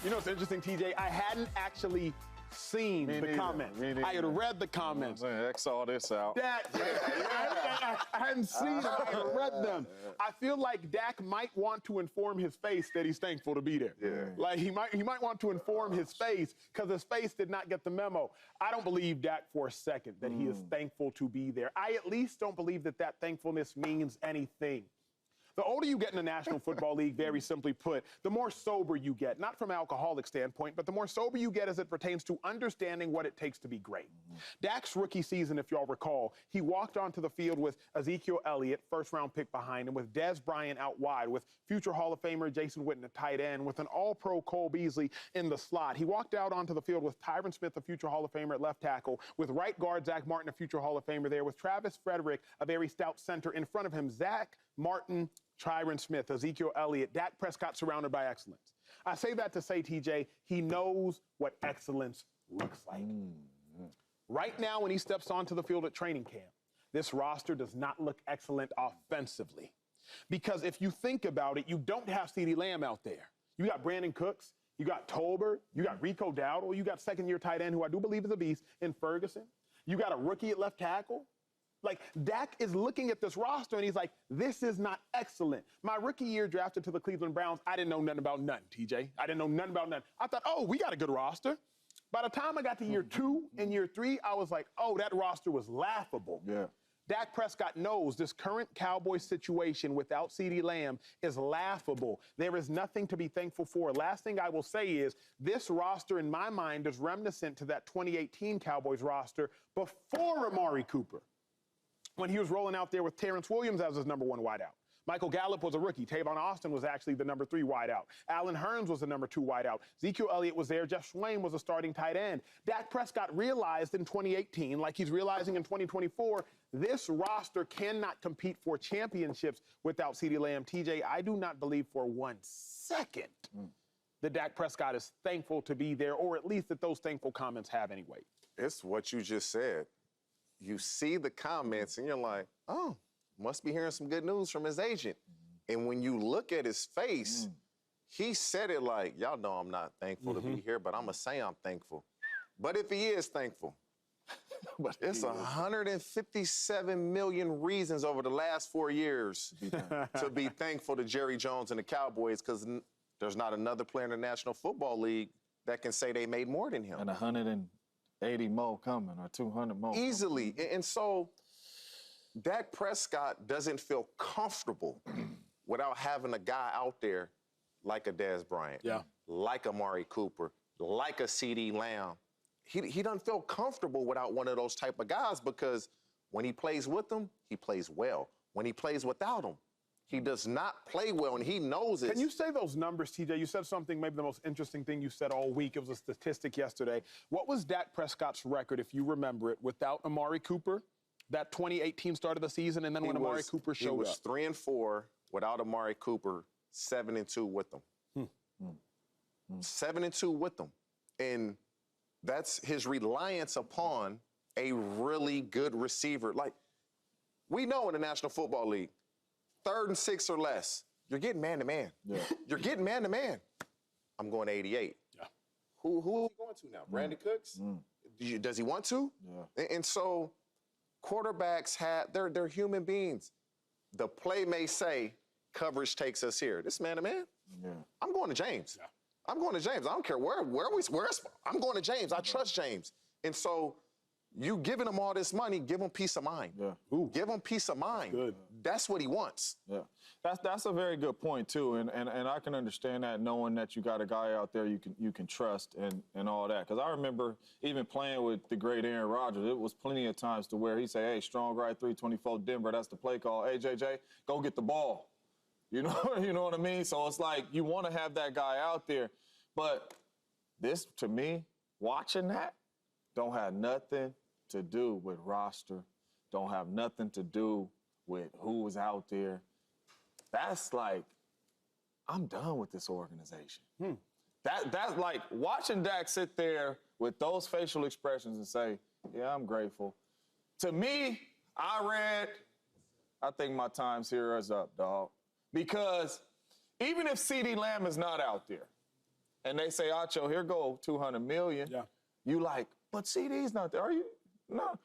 You know what's interesting, TJ? I hadn't actually seen the comments. I had read the comments. X all this out. I hadn't seen them. I had read them. I feel like Dak might want to inform his face that he's thankful to be there. Yeah. Like he might want to inform his face because his face did not get the memo. I don't believe Dak for a second that he is thankful to be there. I at least don't believe that thankfulness means anything. The older you get in the National Football League, very simply put, the more sober you get, not from an alcoholic standpoint, but the more sober you get as it pertains to understanding what it takes to be great. Dak's rookie season, if y'all recall, he walked onto the field with Ezekiel Elliott, first-round pick behind him, with Dez Bryant out wide, with future Hall of Famer Jason Witten at tight end, with an all-pro Cole Beasley in the slot. He walked out onto the field with Tyron Smith, a future Hall of Famer at left tackle, with right guard Zach Martin, a future Hall of Famer there, with Travis Frederick, a very stout center in front of him, Zach Martin, Tyron Smith, Ezekiel Elliott, Dak Prescott surrounded by excellence. I say that to say, TJ, he knows what excellence looks like. Right now, when he steps onto the field at training camp, this roster does not look excellent offensively. Because if you think about it, you don't have CeeDee Lamb out there. You got Brandon Cooks, you got Tolbert, you got Rico Dowdle, you got second-year tight end, who I do believe is a beast, in Ferguson. You got a rookie at left tackle. Like, Dak is looking at this roster, and he's like, this is not excellent. My rookie year drafted to the Cleveland Browns, I didn't know nothing about none, TJ. I didn't know nothing about none. I thought, oh, we got a good roster. By the time I got to year 2 and year 3, I was like, oh, that roster was laughable. Yeah. Dak Prescott knows this current Cowboys situation without CeeDee Lamb is laughable. There is nothing to be thankful for. Last thing I will say is this roster, in my mind, is reminiscent to that 2018 Cowboys roster before Amari Cooper, when he was rolling out there with Terrence Williams as his number 1 wideout. Michael Gallup was a rookie. Tavon Austin was actually the number 3 wideout. Allen Hurns was the number 2 wideout. Ezekiel Elliott was there. Jeff Swain was a starting tight end. Dak Prescott realized in 2018, like he's realizing in 2024, this roster cannot compete for championships without CeeDee Lamb. TJ, I do not believe for 1 second that Dak Prescott is thankful to be there, or at least that those thankful comments have any weight. It's what you just said. You see the comments and you're like, oh, must be hearing some good news from his agent. And when you look at his face, he said it like, y'all know I'm not thankful to be here, but I'm going to say I'm thankful. But if he is thankful, it's 157 million reasons over the last 4 years to be thankful to Jerry Jones and the Cowboys, because there's not another player in the National Football League that can say they made more than him. And 180 more coming, or 200 more. Easily. And so Dak Prescott doesn't feel comfortable without having a guy out there like a Dez Bryant, like Amari Cooper, like a CeeDee Lamb. He doesn't feel comfortable without one of those type of guys, because when he plays with them, he plays well. When he plays without them, he does not play well, and he knows it. Can you say those numbers, TJ? You said something, maybe the most interesting thing you said all week. It was a statistic yesterday. What was Dak Prescott's record, if you remember it, without Amari Cooper, that 2018 start of the season, and then when Amari Cooper showed up? He was 3-4 without Amari Cooper, 7-2 with them. 7-2 with them. And that's his reliance upon a really good receiver. Like, we know in the National Football League, 3rd and 6 or less, you're getting man-to-man. You're getting man-to-man. I'm going to 88. Who are you going to now? Brandon Cooks? Does he want to? And so quarterbacks they're human beings. The play may say, coverage takes us here. This man-to-man? I'm going to James. I'm going to James. I don't care where I'm going to James. I trust James. And so you giving him all this money, give him peace of mind. Give him peace of mind. That's what he wants. That's a very good point, too. And I can understand that, knowing that you got a guy out there you can trust and all that. Because I remember even playing with the great Aaron Rodgers, it was plenty of times to where he'd say, hey, strong right 324 Denver, that's the play call. Hey, JJ, go get the ball. You know what I mean? So it's like you want to have that guy out there. But this, to me, watching that, don't have nothing to do with roster, don't have nothing to do with who was out there. That's like, I'm done with this organization. That's like watching Dak sit there with those facial expressions and say, yeah, I'm grateful. To me, I think my time's here is up, dog. Because even if CeeDee Lamb is not out there, and they say, Acho, here go $200 million. Yeah. You like, but CeeDee's not there. Are you? No.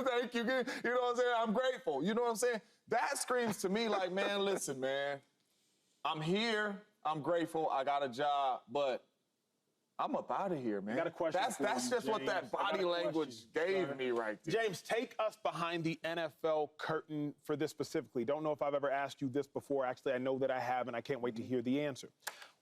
Thank you. You know what I'm saying? I'm grateful. You know what I'm saying? That screams to me like, man, listen, man, I'm here. I'm grateful. I got a job, but I'm up out of here, man. I got a question. That's just what that body language gave me right there. James, take us behind the NFL curtain for this specifically. Don't know if I've ever asked you this before. Actually, I know that I have, and I can't wait to hear the answer.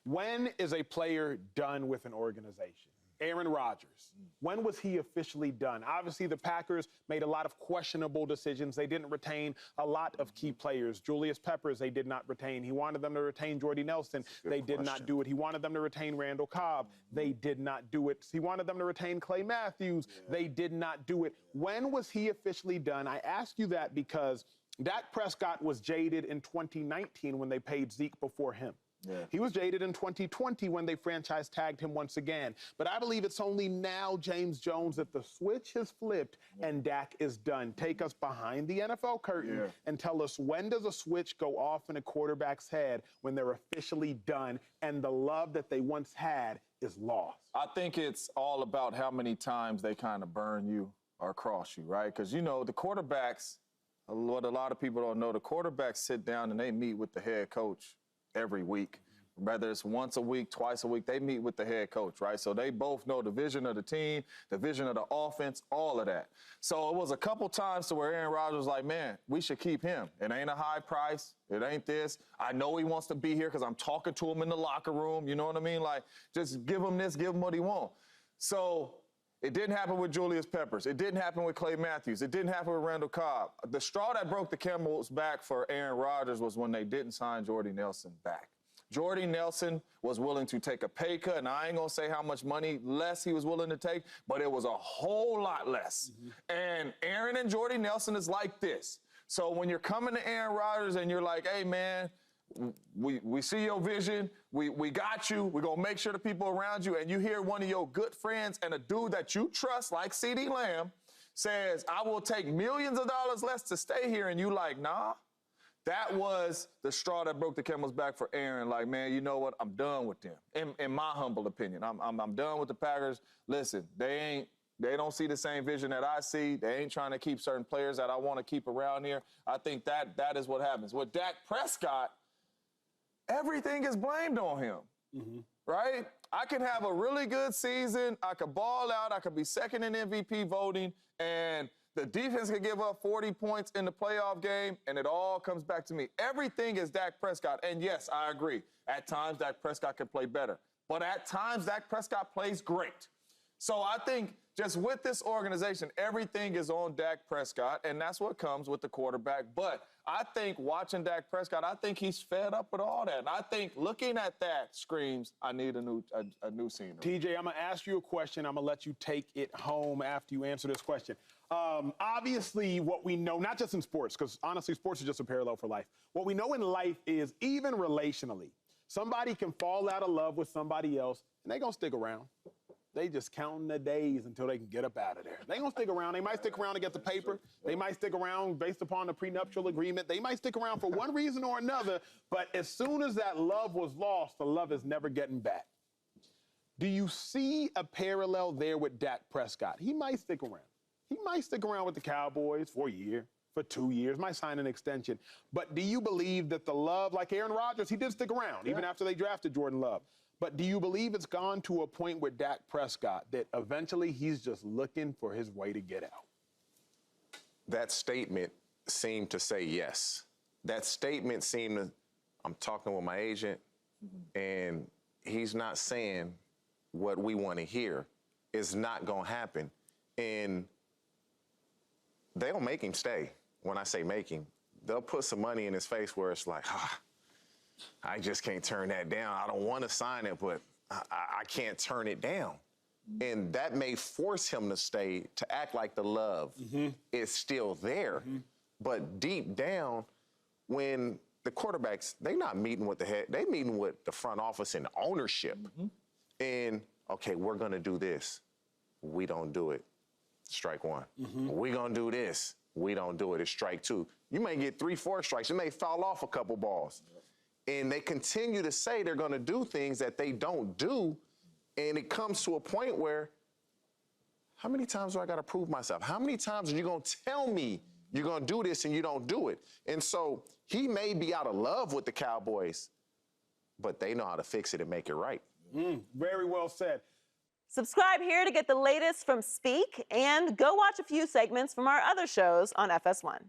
When is a player done with an organization? Aaron Rodgers, when was he officially done? Obviously, the Packers made a lot of questionable decisions. They didn't retain a lot of key players. Julius Peppers, they did not retain. He wanted them to retain Jordy Nelson. They did not do it. He wanted them to retain Randall Cobb. They did not do it. He wanted them to retain Clay Matthews. They did not do it. When was he officially done? I ask you that because Dak Prescott was jaded in 2019 when they paid Zeke before him. Yeah. He was jaded in 2020 when they franchise tagged him once again. But I believe it's only now, James Jones, that the switch has flipped and Dak is done. Take us behind the NFL curtain and tell us, when does a switch go off in a quarterback's head when they're officially done and the love that they once had is lost? I think it's all about how many times they kind of burn you or cross you, right? Because, you know, the quarterbacks, what a lot of people don't know, the quarterbacks sit down and they meet with the head coach every week. Whether it's once a week, twice a week, they meet with the head coach, right? So they both know the vision of the team, the vision of the offense, all of that. So it was a couple times to where Aaron Rodgers was like, man, we should keep him. It ain't a high price. It ain't this. I know he wants to be here because I'm talking to him in the locker room. You know what I mean? Like, just give him this, give him what he wants. So it didn't happen with Julius Peppers. It didn't happen with Clay Matthews. It didn't happen with Randall Cobb. The straw that broke the camel's back for Aaron Rodgers was when they didn't sign Jordy Nelson back. Jordy Nelson was willing to take a pay cut, and I ain't gonna say how much money less he was willing to take, but it was a whole lot less. And Aaron and Jordy Nelson is like this. So when you're coming to Aaron Rodgers and you're like, hey, man, we see your vision, we got you, we're gonna make sure the people around you, and you hear one of your good friends and a dude that you trust, like CeeDee Lamb, says, I will take millions of dollars less to stay here, and you like, nah. That was the straw that broke the camel's back for Aaron. Like, man, you know what? I'm done with them. In my humble opinion, I'm done with the Packers. Listen, they don't see the same vision that I see. They ain't trying to keep certain players that I want to keep around here. I think that is what happens. With Dak Prescott, everything is blamed on him, right? I can have a really good season. I could ball out. I could be second in MVP voting, and the defense could give up 40 points in the playoff game, and it all comes back to me. Everything is Dak Prescott. And, yes, I agree. At times, Dak Prescott can play better. But at times, Dak Prescott plays great. So I think just with this organization, everything is on Dak Prescott, and that's what comes with the quarterback. But I think watching Dak Prescott, I think he's fed up with all that. And I think looking at that screams, I need a new scenery. TJ, I'm going to ask you a question. I'm going to let you take it home after you answer this question. Obviously, what we know, not just in sports, because honestly, sports is just a parallel for life. What we know in life is, even relationally, somebody can fall out of love with somebody else, and they're going to stick around. They just counting the days until they can get up out of there. They going to stick around. They might stick around to get the paper. They might stick around based upon the prenuptial agreement. They might stick around for one reason or another, but as soon as that love was lost, the love is never getting back. Do you see a parallel there with Dak Prescott? He might stick around. He might stick around with the Cowboys for a year, for 2 years, might sign an extension. But do you believe that the love, like Aaron Rodgers, he did stick around, even after they drafted Jordan Love. But do you believe it's gone to a point with Dak Prescott that eventually he's just looking for his way to get out? That statement seemed to say yes. That statement seemed to, I'm talking with my agent, and he's not saying what we want to hear. It's not going to happen. And they'll make him stay. When I say make him, they'll put some money in his face where it's like, I just can't turn that down. I don't want to sign it, but I can't turn it down. And that may force him to stay, to act like the love is still there. But deep down, when the quarterbacks, they're not meeting with the head, they're meeting with the front office and ownership. And, okay, we're going to do this. We don't do it. Strike one. We're going to do this. We don't do it. It's strike two. You may get 3, 4 strikes. You may foul off a couple balls. And they continue to say they're going to do things that they don't do. And it comes to a point where, how many times do I got to prove myself? How many times are you going to tell me you're going to do this and you don't do it? And so he may be out of love with the Cowboys, but they know how to fix it and make it right. Very well said. Subscribe here to get the latest from Speak, and go watch a few segments from our other shows on FS1.